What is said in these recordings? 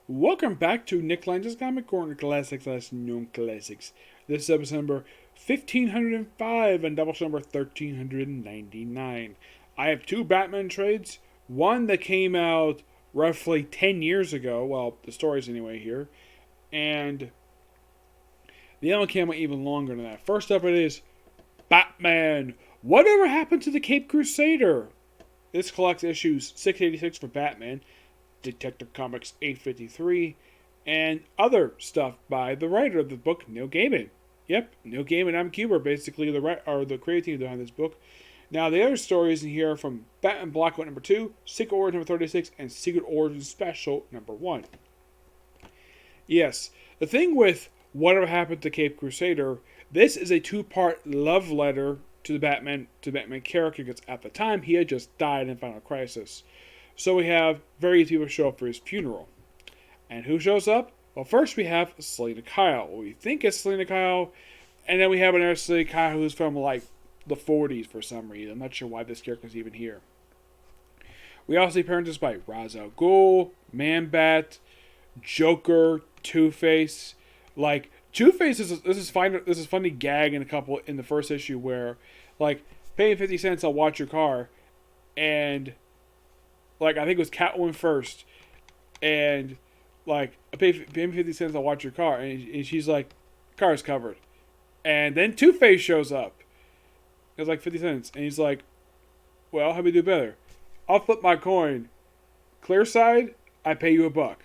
Welcome back to Nick Lenz's Comic Corner Classics / Known Classics. This is episode number 1505 and double number 1399. I have two Batman trades. One that came out roughly 10 years ago. Well, the stories anyway here. And the other one came out even longer than that. First up it is Batman. Whatever happened to the Cape Crusader? This collects issues 686 for Batman, Detective Comics 853, and other stuff by the writer of the book, Neil Gaiman. Yep, Neil Gaiman and Cuber, basically the creative team behind this book. Now, the other stories in here are from Batman Blackout number 2, Secret Origin number 36, and Secret Origin Special number 1. Yes, the thing with Whatever Happened to Cape Crusader, this is a two-part love letter to the Batman character, because at the time he had just died in Final Crisis. So we have various people show up for his funeral. And who shows up? Well, first we have Selina Kyle. We think it's Selina Kyle. And then we have another Selina Kyle who's from like the 40s for some reason. I'm not sure why this character's even here. We also see appearances by Ra's al Ghul, Man-Bat, Joker, Two-Face. Like, Two-Face this is funny gag in the first issue where, like, pay me 50 cents, I'll watch your car. And like, I think it was Catwoman first. And, like, pay me 50 cents, I'll watch your car. And she's like, car's covered. And then Two-Face shows up. It's like 50 cents. And he's like, well, how do we do better? I'll flip my coin. Clear side, I pay you $1.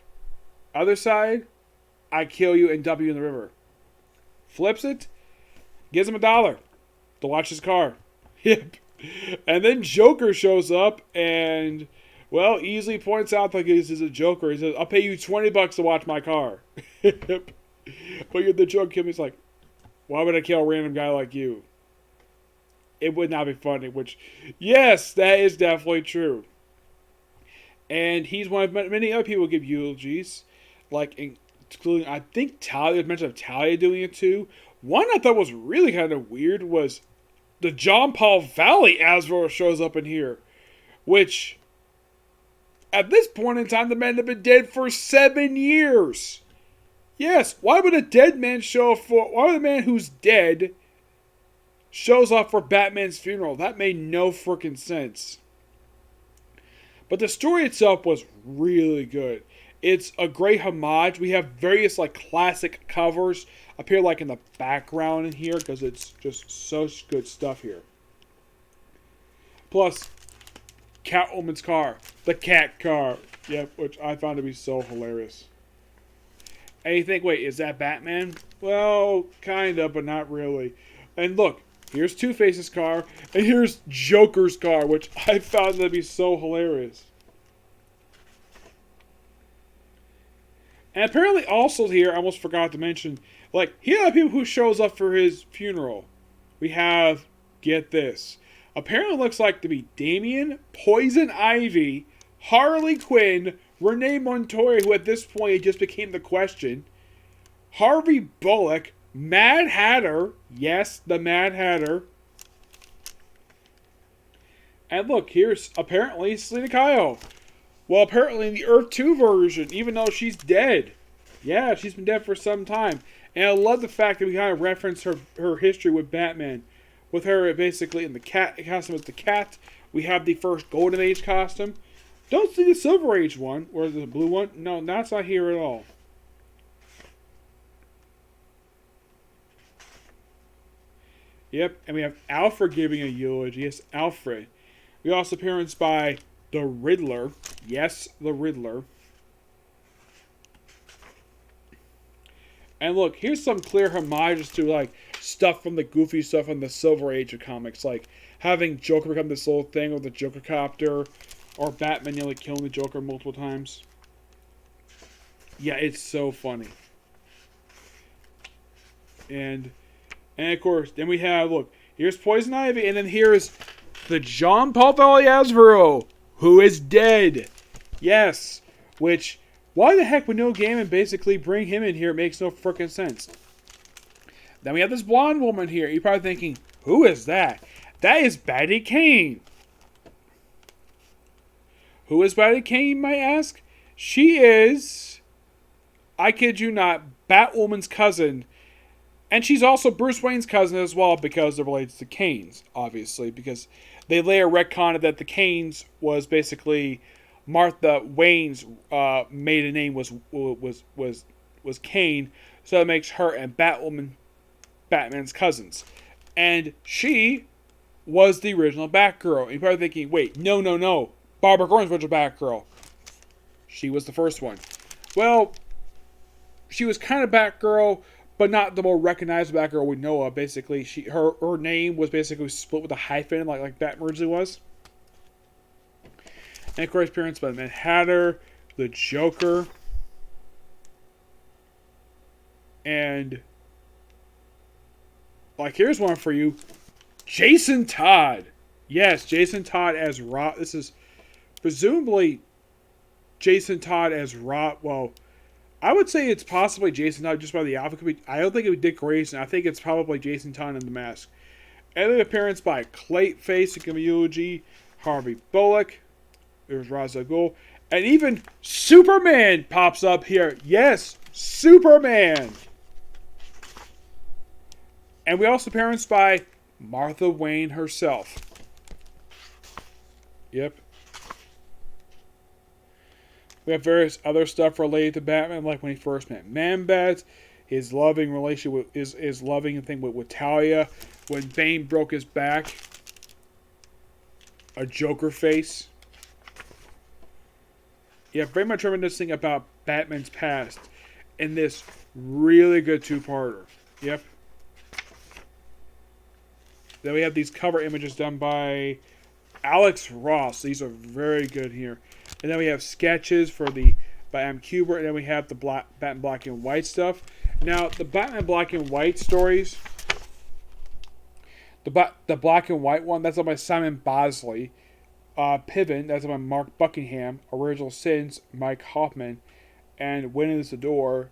Other side, I kill you and dump you in the river. Flips it, gives him $1 to watch his car. Yep. And then Joker shows up and, well, easily points out like this is a Joker. He says, I'll pay you $20 to watch my car. But the Joker is like, why would I kill a random guy like you? It would not be funny, which, yes, that is definitely true. And he's one of many other people who give eulogies, like including, I think, Talia. There's mention of Talia doing it too. One I thought was really kind of weird was the John Paul Valley Azrael shows up in here, which, at this point in time, the man had been dead for 7 years. Yes, why would a dead man show up for? Why would a man who's dead shows up for Batman's funeral? That made no freaking sense. But the story itself was really good. It's a great homage. We have various like classic covers appear like in the background in here because it's just such good stuff here. Plus, Catwoman's car, the cat car, yep, which I found to be so hilarious. And you think, wait, is that Batman? Well, kinda, but not really. And look, here's Two-Face's car, and here's Joker's car, which I found to be so hilarious. And apparently also here, I almost forgot to mention, like, here are people who shows up for his funeral. We have, get this, apparently looks like to be Damian, Poison Ivy, Harley Quinn, Renee Montoya, who at this point just became the Question, Harvey Bullock, Mad Hatter, yes, the Mad Hatter. And look, here's apparently Selina Kyle. Well, apparently in the Earth 2 version, even though she's dead. Yeah, she's been dead for some time. And I love the fact that we kind of reference her history with Batman. With her basically in the cat costume with the cat. We have the first Golden Age costume. Don't see the Silver Age one, or the blue one. No, that's not here at all. Yep, and we have Alfred giving a eulogy. Yes, Alfred. We also appearance by the Riddler. Yes, the Riddler. And look, here's some clear homages to like stuff from the goofy stuff from the Silver Age of comics, like having Joker become this little thing with the Joker copter, or Batman nearly killing the Joker multiple times. Yeah, it's so funny. And of course, then we have, look, here's Poison Ivy, and then here's the John Paul Valley Azrael, who is dead. Yes, which, why the heck would Neil Gaiman basically bring him in here? It makes no frickin' sense. Then we have this blonde woman here. You're probably thinking, who is that? That is Batty Kane. Who is Batty Kane, you might ask? She is I kid you not, Batwoman's cousin. And she's also Bruce Wayne's cousin as well because they're related to Kane's, obviously. Because they later retconned that the Kane's was basically Martha Wayne's maiden name was Kane. So that makes her and Batwoman Batman's cousins. And she was the original Batgirl. And you're probably thinking, wait, no. Barbara Gordon's the original Batgirl. She was the first one. Well, she was kind of Batgirl, but not the more recognizable Batgirl we know of. Basically, her name was basically split with a hyphen, like Batman originally was. And of course, appearance by the Mad Hatter, the Joker, and like here's one for you, Jason Todd. Yes, Jason Todd as Rob. This is presumably Jason Todd as Rob. Well, I would say it's possibly Jason Todd just by the outfit. I don't think it would be Dick Grayson. I think it's probably Jason Todd in the mask. And the appearance by Clayface, the Eulogy, Harvey Bullock. There's Ra's al Ghul. And even Superman pops up here. Yes, Superman. And we also appearance by Martha Wayne herself. Yep. We have various other stuff related to Batman, like when he first met Man-Bat, his loving relationship with his loving thing with Talia, when Bane broke his back, a Joker face. Yeah, very much reminiscing about Batman's past in this really good two-parter. Yep. Then we have these cover images done by Alex Ross. These are very good here. And then we have sketches by M. Kubert, and then we have the Batman Black and White stuff. Now, the Batman Black and White stories, the Black and White one, that's done by Simon Bosley. Piven, that's by Mark Buckingham. Original Sins, Mike Hoffman. And When Is the Door?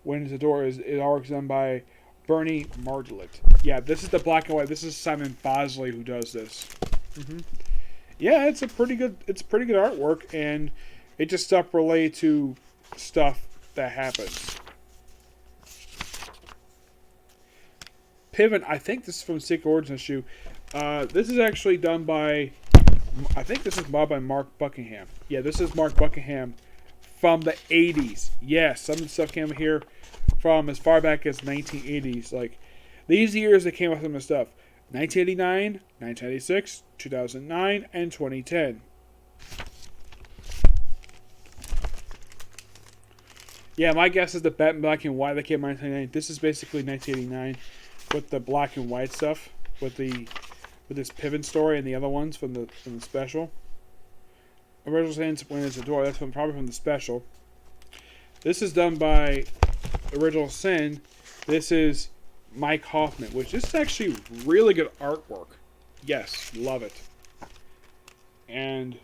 When Is the Door is artwork done by Bernie Mardelet. Yeah, this is the Black and White. This is Simon Bosley who does this. Yeah, it's pretty good artwork, and it just stuff related to stuff that happens. Piven, I think this is from Secret Origins issue. This is actually done by, I think this is by Mark Buckingham. Yeah, this is Mark Buckingham from the 80s. Yes, some of the stuff came here from as far back as 1980s. Like, these years that came up with some of the stuff. 1989, 1996, 2009, and 2010. Yeah, my guess is the Batman Black and White that came out in 1989. This is basically 1989 with the black and white stuff, with this Piven story and the other ones from the special. Original Sins, When Is the Door? That's probably from the special. This is done by Original Sin. This is Mike Hoffman, which is actually really good artwork. Yes, love it. And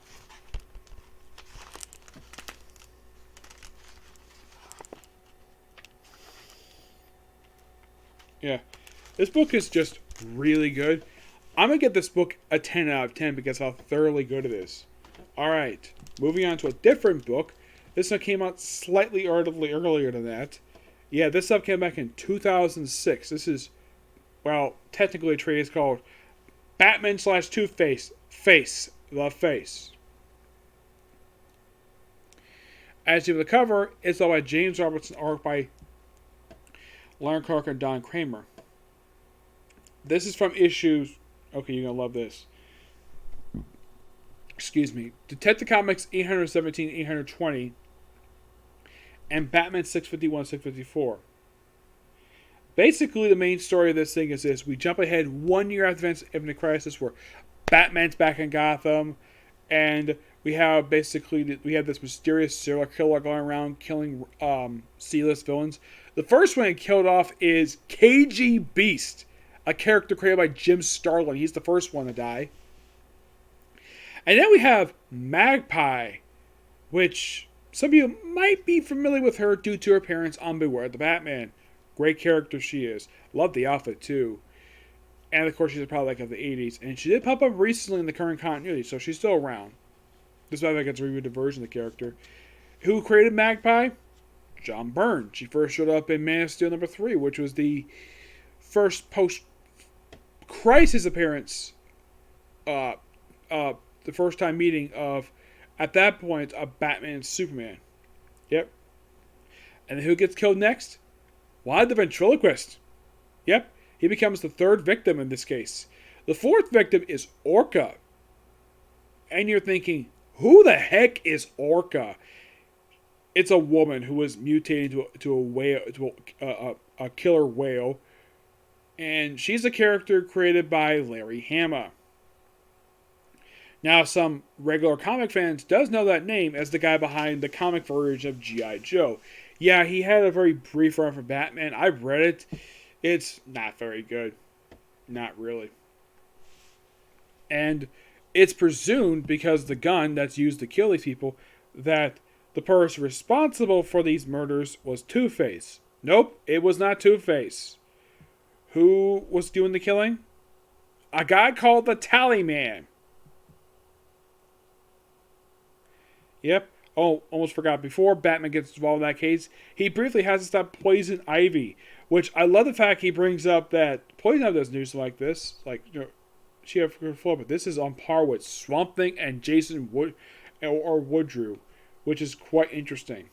yeah, this book is just really good. I'm going to get this book a 10 out of 10 because how thoroughly good it is. Alright, moving on to a different book. This one came out slightly earlier than that. Yeah, this stuff came back in 2006. This is, well, technically a trade is called Batman / Two-Face, the Face. As you have the cover, it's all by James Robertson, art by Lauren Clark and Don Kramer. This is from issues, okay, you're going to love this. Excuse me. Detective Comics 817, 820. And Batman 651, 654. Basically, the main story of this thing is this. We jump ahead 1 year after events of the crisis where Batman's back in Gotham. And we have this mysterious serial killer going around killing C-list villains. The first one he killed off is KG Beast, a character created by Jim Starlin. He's the first one to die. And then we have Magpie, which some of you might be familiar with her due to her appearance on Beware the Batman. Great character she is. Love the outfit too. And of course she's probably like of the 80s. And she did pop up recently in the current continuity, so she's still around. This is why I get to review the version of the character. Who created Magpie? John Byrne. She first showed up in Man of Steel #3, which was the first post-crisis appearance, uh, the first time meeting of, at that point, a Batman and Superman. Yep. And who gets killed next? Why, the ventriloquist. Yep. He becomes the third victim in this case. The fourth victim is Orca. And you're thinking, who the heck is Orca? It's a woman who was mutated to a whale, to a killer whale. And she's a character created by Larry Hama. Now, some regular comic fans does know that name as the guy behind the comic version of G.I. Joe. Yeah, he had a very brief run for Batman. I've read it. It's not very good. Not really. And it's presumed, because the gun that's used to kill these people, that the person responsible for these murders was Two-Face. Nope, it was not Two-Face. Who was doing the killing? A guy called the Tally Man. Yep. Oh, almost forgot. Before Batman gets involved in that case, he briefly has to stop Poison Ivy, which I love the fact he brings up that Poison Ivy doesn't do something like this. Like, she had a floor, but this is on par with Swamp Thing and Jason Woodrue, which is quite interesting.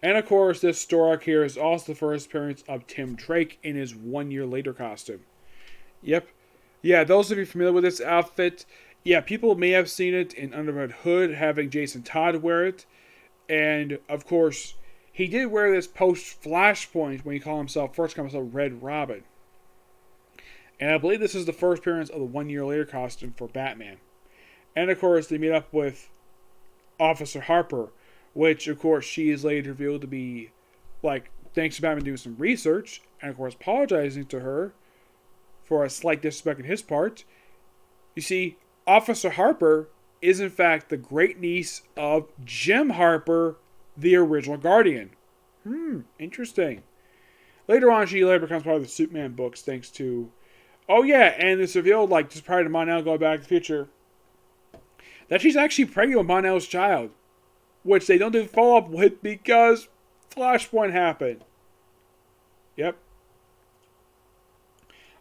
And of course, this story arc here is also the first appearance of Tim Drake in his 1 year later costume. Yep. Yeah, those of you familiar with this outfit, yeah, people may have seen it in Under Red Hood, having Jason Todd wear it. And, of course, he did wear this post-Flashpoint when he first called himself Red Robin. And I believe this is the first appearance of the 1 year later costume for Batman. And, of course, they meet up with Officer Harper, which, of course, she is later revealed to be, like, thanks to Batman doing some research, and, of course, apologizing to her for a slight disrespect on his part. You see, Officer Harper is, in fact, the great niece of Jim Harper, the original Guardian. Interesting. Later on, she becomes part of the Superman books, thanks to... Oh, yeah, and it's revealed, like, just prior to Mon-El going back to the future, that she's actually pregnant with Mon-El's child, which they don't do follow-up with because Flashpoint happened. Yep.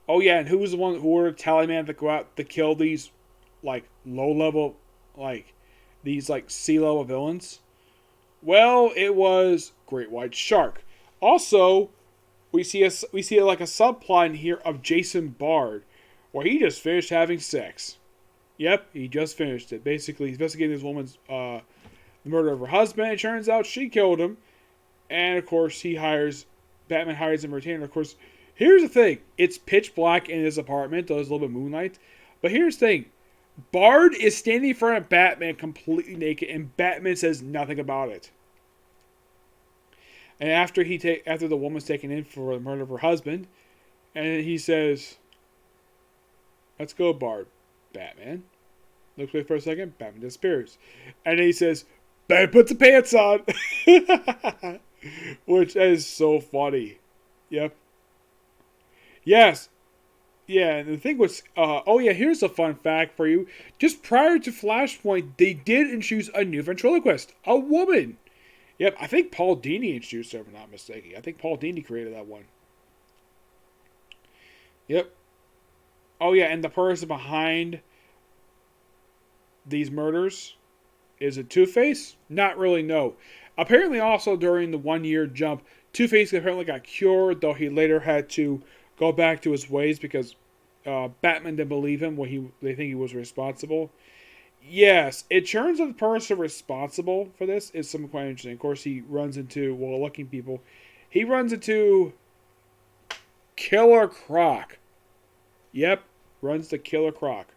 Oh, yeah, and who was the one who ordered Tallyman to go out to kill these, like, low-level, like, these, like, sea-level villains? Well, it was Great White Shark. Also, we see like a subplot in here of Jason Bard, where he just finished having sex. Yep, he just finished it. Basically, he's investigating this woman's the murder of her husband. It turns out she killed him, and of course, Batman hires him to retain her. Of course, here's the thing: it's pitch black in his apartment. There's a little bit of moonlight, but here's the thing: Bard is standing in front of Batman completely naked, and Batman says nothing about it. And after the woman's taken in for the murder of her husband, and he says, "Let's go, Bard." Batman looks away for a second. Batman disappears, and then he says, "Batman puts the pants on," which is so funny. Yep. Yes. Yeah, and the thing was, here's a fun fact for you. Just prior to Flashpoint, they did introduce a new ventriloquist, a woman. Yep, I think Paul Dini introduced her, if I'm not mistaken. I think Paul Dini created that one. Yep. Oh, yeah, and the person behind these murders, is it Two-Face? Not really, no. Apparently, also during the 1 year jump, Two-Face apparently got cured, though he later had to go back to his ways because Batman didn't believe him when they think he was responsible. Yes, it turns out the person responsible for this is something quite interesting. Of course, he runs into, looking people. He runs into Killer Croc. Yep, runs to Killer Croc,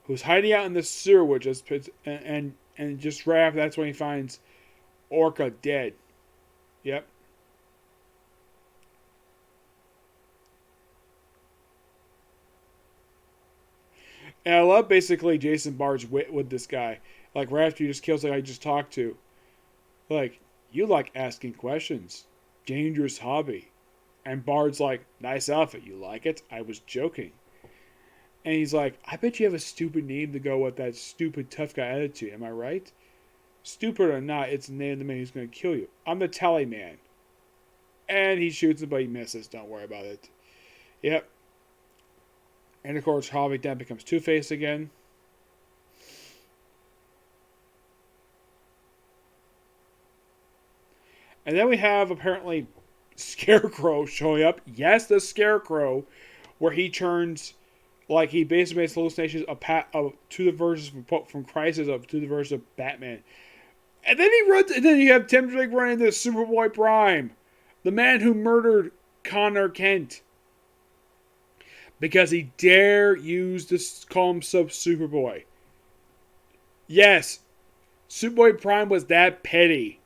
who's hiding out in the sewer, which is and just right after that's when he finds Orca dead. Yep. And I love basically Jason Bard's wit with this guy. Like, right after he just kills the guy he just talked to. Like, you like asking questions. Dangerous hobby. And Bard's like, nice outfit. You like it? I was joking. And he's like, I bet you have a stupid name to go with that stupid tough guy attitude. Am I right? Stupid or not, it's the name of the man who's going to kill you. I'm the Tally Man. And he shoots him, but he misses. Don't worry about it. Yep. And of course, Harvey then becomes Two-Face again. And then we have, apparently, Scarecrow showing up. Yes, the Scarecrow, where he turns, like, he basically makes hallucinations of to the versions from Crisis up to the versions of Batman. And then he runs, and then you have Tim Drake running into Superboy Prime, the man who murdered Connor Kent, because he dare use this call himself Superboy. Yes, Superboy Prime was that petty.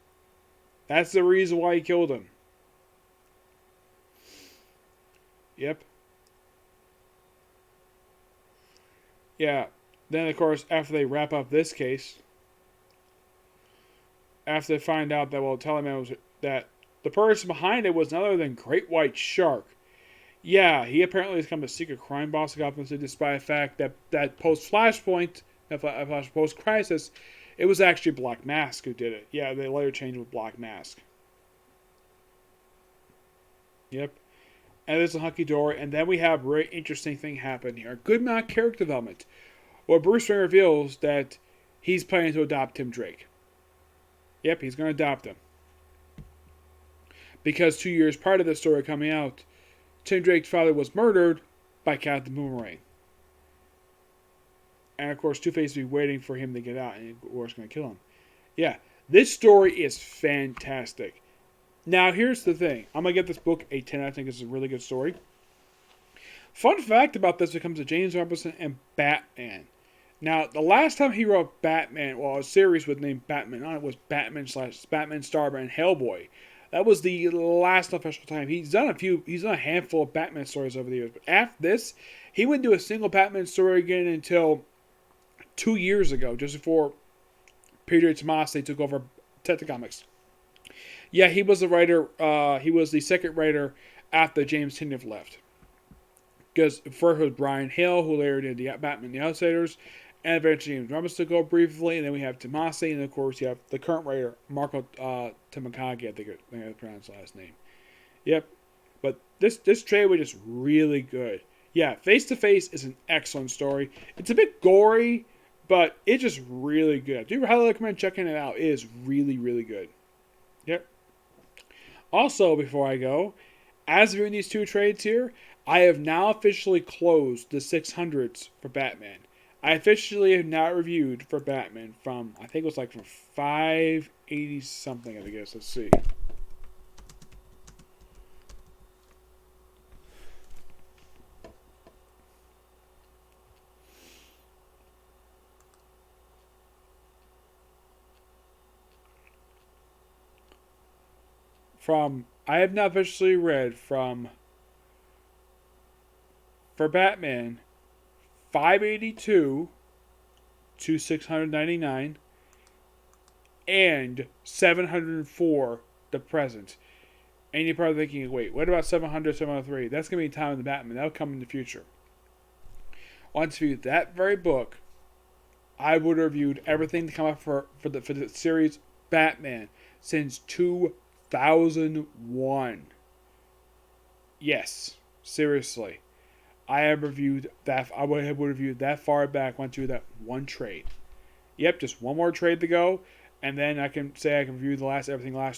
That's the reason why he killed him. Yep. Yeah. Then, of course, after they wrap up this case, after they find out that, well, Teleman was that the person behind it was none other than Great White Shark. Yeah, he apparently has become a secret crime boss of Gotham City, despite the fact that post Flashpoint, post Crisis, it was actually Black Mask who did it. Yeah, they later changed with Black Mask. Yep. And there's a hunky dory, and then we have a very interesting thing happen here. A good amount of character development. Well, Bruce Wayne reveals that he's planning to adopt Tim Drake. Yep, he's going to adopt him. Because 2 years prior to this story coming out, Tim Drake's father was murdered by Captain Boomerang. And of course, Two-Face will be waiting for him to get out, and of course, going to kill him. Yeah, this story is fantastic. Now, here's the thing. I'm going to give this book a 10. I think it's a really good story. Fun fact about this, it comes to James Robinson and Batman. Now, the last time he wrote Batman, well, a series with name Batman on it was Batman Starman Hellboy. That was the last official time. He's done a handful of Batman stories over the years. But after this, he wouldn't do a single Batman story again until 2 years ago, just before Peter Tomasi took over Detective Comics. Yeah, he was the writer. He was the second writer after James Tynion left. Because first was Brian Hill, who later did the Batman The Outsiders, and eventually James Robinson took over briefly, and then we have Tomasi, and of course you have the current writer, Marco Tamakagi, I think I pronounced the last name. Yep. But this trade was just really good. Yeah, Face to Face is an excellent story. It's a bit gory, but it's just really good. I do highly recommend checking it out. It is really, really good. Yep. Also, before I go, as we're in these two trades here, I have now officially closed the 600s for Batman. I officially have now reviewed for Batman from, I think it was like from 580 something, I guess. Let's see. I have now officially read for Batman, 582 to 699 and 704 the present. And you're probably thinking, wait, what about 700, 703? That's going to be Time of the Batman. That'll come in the future. Once you read that very book, I would have reviewed everything to come up for the series Batman since 2001. Yes, seriously. I have reviewed that. I would have reviewed that far back. Went through that one trade. Yep, just one more trade to go, and then I can say I can review the last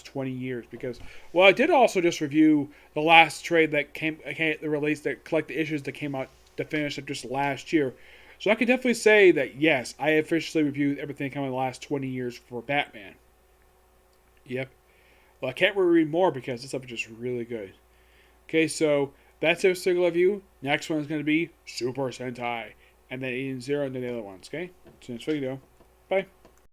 20 years because, well, I did also just review the last trade that came the release that collect the issues that came out to finish up just last year. So I can definitely say that yes, I officially reviewed everything coming in the last 20 years for Batman. Yep. Well, I can't really read more because this stuff is just really good. Okay, so that's our single review. Next one is going to be Super Sentai. And then Eden Zero and then the other ones, okay? So next video. Bye.